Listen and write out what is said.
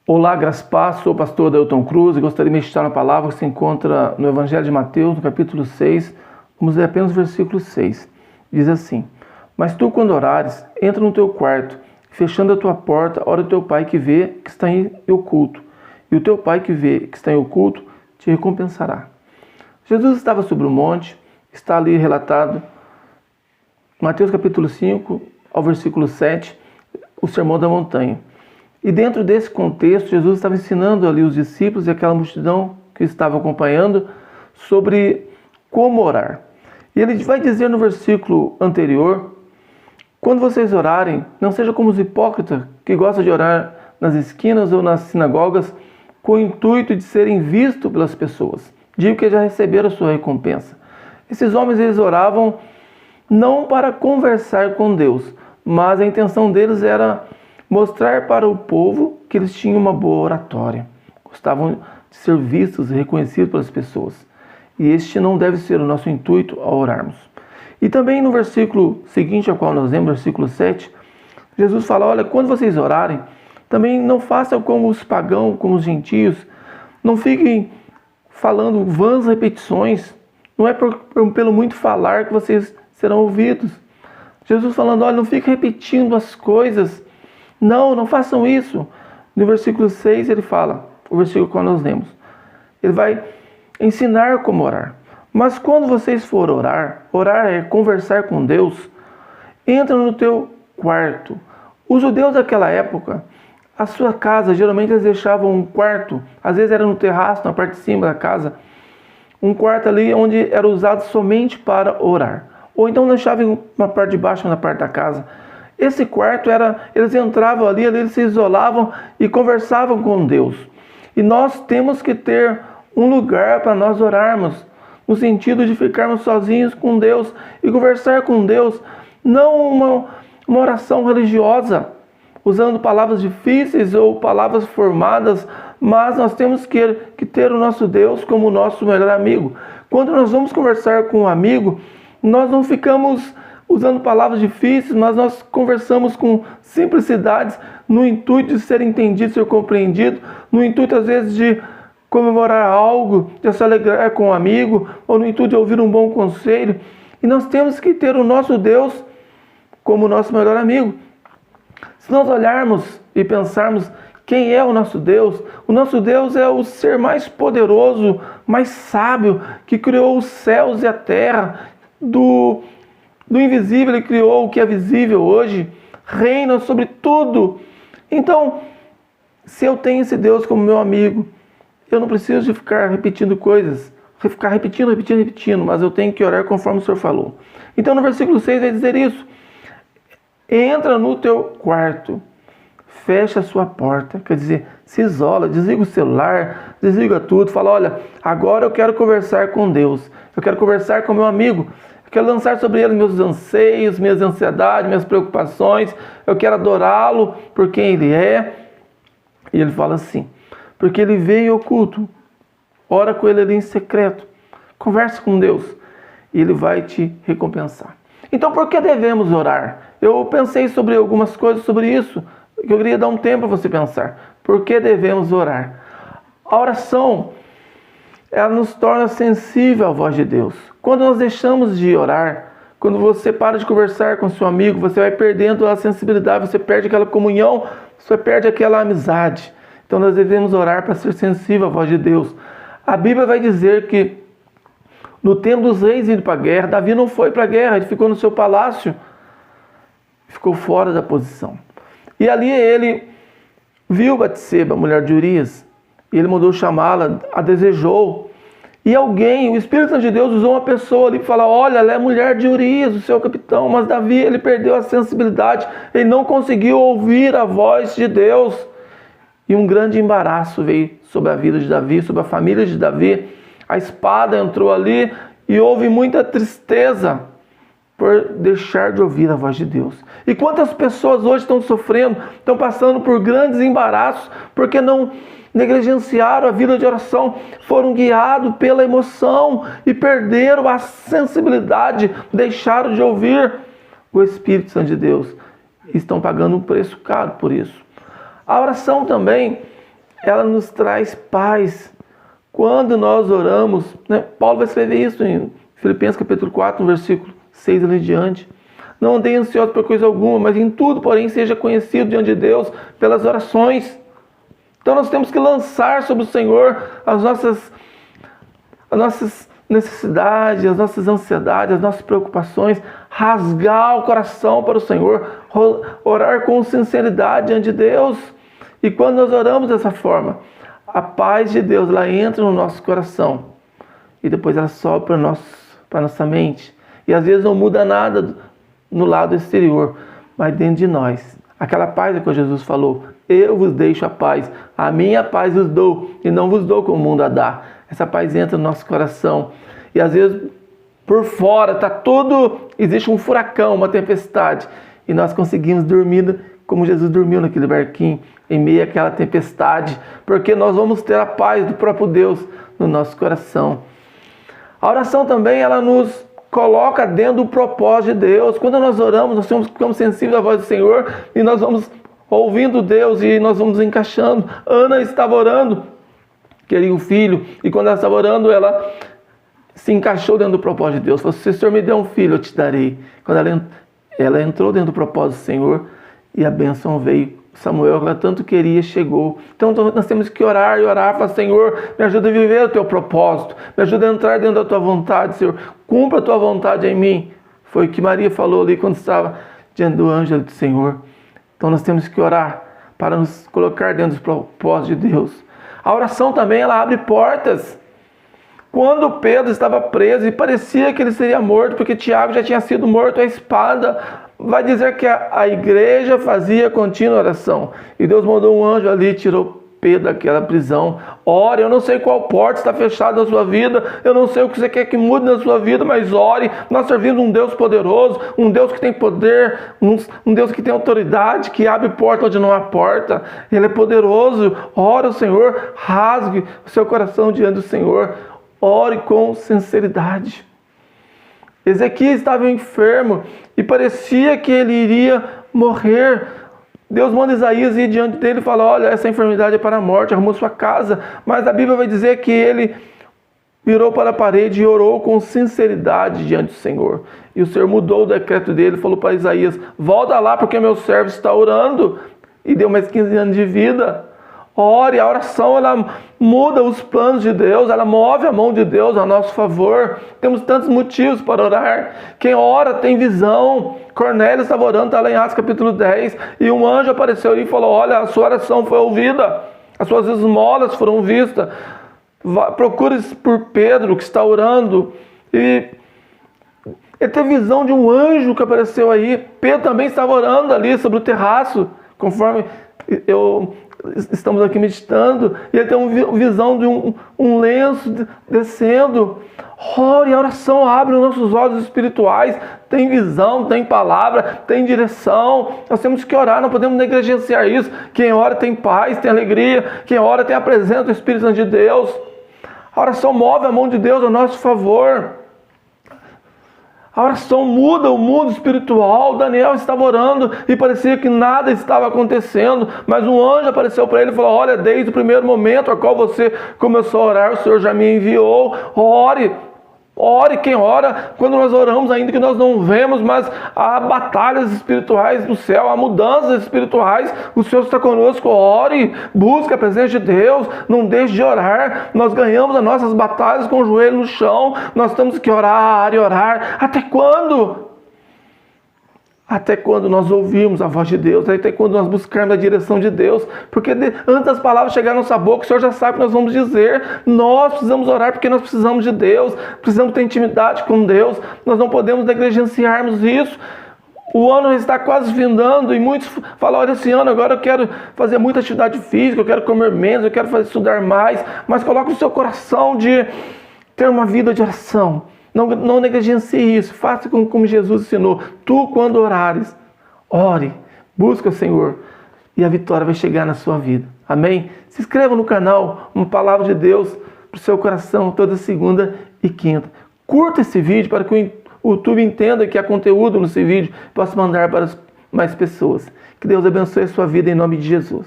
Olá, graças a paz, sou o pastor Adelton Cruz e gostaria de meditar na palavra que se encontra no Evangelho de Mateus, no capítulo 6, vamos ler apenas o versículo 6. Diz assim: Mas tu, quando orares, entra no teu quarto, fechando a tua porta, ora o teu pai que vê que está em oculto, e o teu pai que vê que está em oculto te recompensará. Jesus estava sobre o monte, está ali relatado, Mateus capítulo 5, ao versículo 7, o Sermão da Montanha. E dentro desse contexto, Jesus estava ensinando ali os discípulos e aquela multidão que estava acompanhando sobre como orar. E ele vai dizer no versículo anterior: quando vocês orarem, não seja como os hipócritas que gostam de orar nas esquinas ou nas sinagogas com o intuito de serem vistos pelas pessoas. Digo que já receberam a sua recompensa. Esses homens, eles oravam não para conversar com Deus, mas a intenção deles era mostrar para o povo que eles tinham uma boa oratória. Gostavam de ser vistos e reconhecidos pelas pessoas. E este não deve ser o nosso intuito ao orarmos. E também no versículo seguinte, ao qual nós lemos, versículo 7, Jesus fala: olha, quando vocês orarem, também não façam como os pagãos, como os gentios. Não fiquem falando vãs repetições. Não é pelo muito falar que vocês serão ouvidos. Jesus falando: olha, não fiquem repetindo as coisas. Não façam isso. No versículo 6 ele fala, o versículo que nós lemos, ele vai ensinar como orar. Mas quando vocês forem orar é conversar com Deus, entra no teu quarto. Os judeus daquela época, a sua casa, geralmente eles deixavam um quarto, às vezes era no terraço, na parte de cima da casa, um quarto ali onde era usado somente para orar. Ou então deixavam na parte de baixo, na parte da casa. Esse quarto eles entravam ali eles se isolavam e conversavam com Deus. E nós temos que ter um lugar para nós orarmos, no sentido de ficarmos sozinhos com Deus e conversar com Deus, não uma oração religiosa, usando palavras difíceis ou palavras formadas, mas nós temos que ter o nosso Deus como o nosso melhor amigo. Quando nós vamos conversar com um amigo, nós não ficamos usando palavras difíceis, mas nós conversamos com simplicidades, no intuito de ser entendido, ser compreendido, no intuito às vezes de comemorar algo, de se alegrar com um amigo, ou no intuito de ouvir um bom conselho. E nós temos que ter o nosso Deus como o nosso melhor amigo. Se nós olharmos e pensarmos quem é o nosso Deus é o ser mais poderoso, mais sábio, que criou os céus e a terra. Do invisível ele criou o que é visível hoje, reina sobre tudo. Então, se eu tenho esse Deus como meu amigo, eu não preciso de ficar repetindo coisas, ficar repetindo, mas eu tenho que orar conforme o Senhor falou. Então no versículo 6 vai dizer isso: entra no teu quarto, fecha a sua porta, quer dizer, se isola, desliga o celular, desliga tudo, fala: olha, agora eu quero conversar com Deus, eu quero conversar com meu amigo, eu quero lançar sobre ele meus anseios, minhas ansiedades, minhas preocupações, eu quero adorá-lo por quem ele é. E ele fala assim: porque ele vê em oculto, ora com ele ali em secreto, conversa com Deus e ele vai te recompensar. Então por que devemos orar? Eu pensei sobre algumas coisas sobre isso, que eu queria dar um tempo para você pensar. Por que devemos orar? A oração, ela nos torna sensível à voz de Deus. Quando nós deixamos de orar, quando você para de conversar com seu amigo, você vai perdendo a sensibilidade, você perde aquela comunhão, você perde aquela amizade. Então nós devemos orar para ser sensível à voz de Deus. A Bíblia vai dizer que no tempo dos reis indo para a guerra, Davi não foi para a guerra, ele ficou no seu palácio, ficou fora da posição. E ali ele viu Batseba, mulher de Urias, e ele mandou chamá-la, a desejou. E alguém, o Espírito Santo de Deus usou uma pessoa ali para falar: olha, ela é mulher de Urias, o seu capitão. Mas Davi, ele perdeu a sensibilidade, ele não conseguiu ouvir a voz de Deus. E um grande embaraço veio sobre a vida de Davi, sobre a família de Davi. A espada entrou ali e houve muita tristeza por deixar de ouvir a voz de Deus. E quantas pessoas hoje estão sofrendo, estão passando por grandes embaraços, porque não negligenciaram a vida de oração, foram guiados pela emoção e perderam a sensibilidade, deixaram de ouvir o Espírito Santo de Deus. E estão pagando um preço caro por isso. A oração também, ela nos traz paz. Quando nós oramos, né? Paulo vai escrever isso em Filipenses capítulo 4, no versículo 6 ali diante. Não andei ansioso por coisa alguma, mas em tudo, porém, seja conhecido diante de Deus pelas orações. Então nós temos que lançar sobre o Senhor as nossas necessidades, as nossas ansiedades, as nossas preocupações, rasgar o coração para o Senhor, orar com sinceridade diante de Deus. E quando nós oramos dessa forma, a paz de Deus ela entra no nosso coração e depois ela sobe para nossa mente. E às vezes não muda nada no lado exterior, mas dentro de nós. Aquela paz é que Jesus falou: eu vos deixo a paz, a minha paz vos dou, e não vos dou como o mundo a dá. Essa paz entra no nosso coração. E às vezes por fora está existe um furacão, uma tempestade, e nós conseguimos dormir como Jesus dormiu naquele barquinho, em meio àquela tempestade, porque nós vamos ter a paz do próprio Deus no nosso coração. A oração também, ela nos coloca dentro do propósito de Deus. Quando nós oramos, nós ficamos sensíveis à voz do Senhor, e nós vamos ouvindo Deus, e nós vamos encaixando. Ana estava orando, queria um filho, e quando ela estava orando, ela se encaixou dentro do propósito de Deus. Falou: se o Senhor me der um filho, eu te darei. Quando ela entrou dentro do propósito do Senhor, e a bênção veio. Samuel, que ela tanto queria, chegou. Então nós temos que orar e orar. Falar: Senhor, me ajuda a viver o teu propósito. Me ajuda a entrar dentro da tua vontade, Senhor. Cumpra a tua vontade em mim. Foi o que Maria falou ali quando estava diante do anjo do Senhor. Então nós temos que orar para nos colocar dentro dos propósitos de Deus. A oração também, ela abre portas. Quando Pedro estava preso e parecia que ele seria morto, porque Tiago já tinha sido morto à espada, vai dizer que a igreja fazia contínua oração. E Deus mandou um anjo ali e tirou Pedro daquela prisão. Ore, eu não sei qual porta está fechada na sua vida, eu não sei o que você quer que mude na sua vida, mas ore. Nós servimos um Deus poderoso, um Deus que tem poder, um Deus que tem autoridade, que abre porta onde não há porta. Ele é poderoso. Ore ao Senhor, rasgue o seu coração diante do Senhor. Ore com sinceridade. Ezequias estava enfermo e parecia que ele iria morrer. Deus manda Isaías ir diante dele e fala: olha, essa enfermidade é para a morte, arrumou sua casa. Mas a Bíblia vai dizer que ele virou para a parede e orou com sinceridade diante do Senhor. E o Senhor mudou o decreto dele, falou para Isaías: volta lá porque meu servo está orando. E deu mais 15 anos de vida. Ore, a oração ela muda os planos de Deus, ela move a mão de Deus a nosso favor. Temos tantos motivos para orar. Quem ora tem visão. Cornélio estava orando, está lá em Atos capítulo 10, e um anjo apareceu ali e falou: olha, a sua oração foi ouvida, as suas esmolas foram vistas. Procure por Pedro que está orando. E ele teve visão de um anjo que apareceu aí. Pedro também estava orando ali sobre o terraço, conforme estamos aqui meditando, e ele tem uma visão de um lenço descendo. Ore, a oração abre os nossos olhos espirituais. Tem visão, tem palavra, tem direção. Nós temos que orar, não podemos negligenciar isso. Quem ora tem paz, tem alegria. Quem ora tem a presença do Espírito Santo de Deus. A oração move a mão de Deus a nosso favor. A oração muda o mundo espiritual. Daniel estava orando e parecia que nada estava acontecendo, mas um anjo apareceu para ele e falou: olha, desde o primeiro momento a qual você começou a orar, o Senhor já me enviou. Ore. Ore, quem ora, quando nós oramos, ainda que nós não vemos, mas há batalhas espirituais no céu, há mudanças espirituais, o Senhor está conosco. Ore, busque a presença de Deus, não deixe de orar. Nós ganhamos as nossas batalhas com o joelho no chão. Nós temos que orar e orar. Até quando? Até quando nós ouvimos a voz de Deus, até quando nós buscarmos a direção de Deus, porque antes das palavras chegarem na nossa boca, o Senhor já sabe o que nós vamos dizer. Nós precisamos orar porque nós precisamos de Deus, precisamos ter intimidade com Deus, nós não podemos negligenciarmos isso. O ano está quase findando e muitos falam: olha, esse ano agora eu quero fazer muita atividade física, eu quero comer menos, eu quero estudar mais, mas coloque no seu coração de ter uma vida de oração. Não negligencie isso, faça como Jesus ensinou. Tu, quando orares, ore, busca o Senhor e a vitória vai chegar na sua vida. Amém? Se inscreva no canal, uma palavra de Deus para o seu coração toda segunda e quinta. Curta esse vídeo para que o YouTube entenda que há conteúdo nesse vídeo e possa mandar para mais pessoas. Que Deus abençoe a sua vida em nome de Jesus.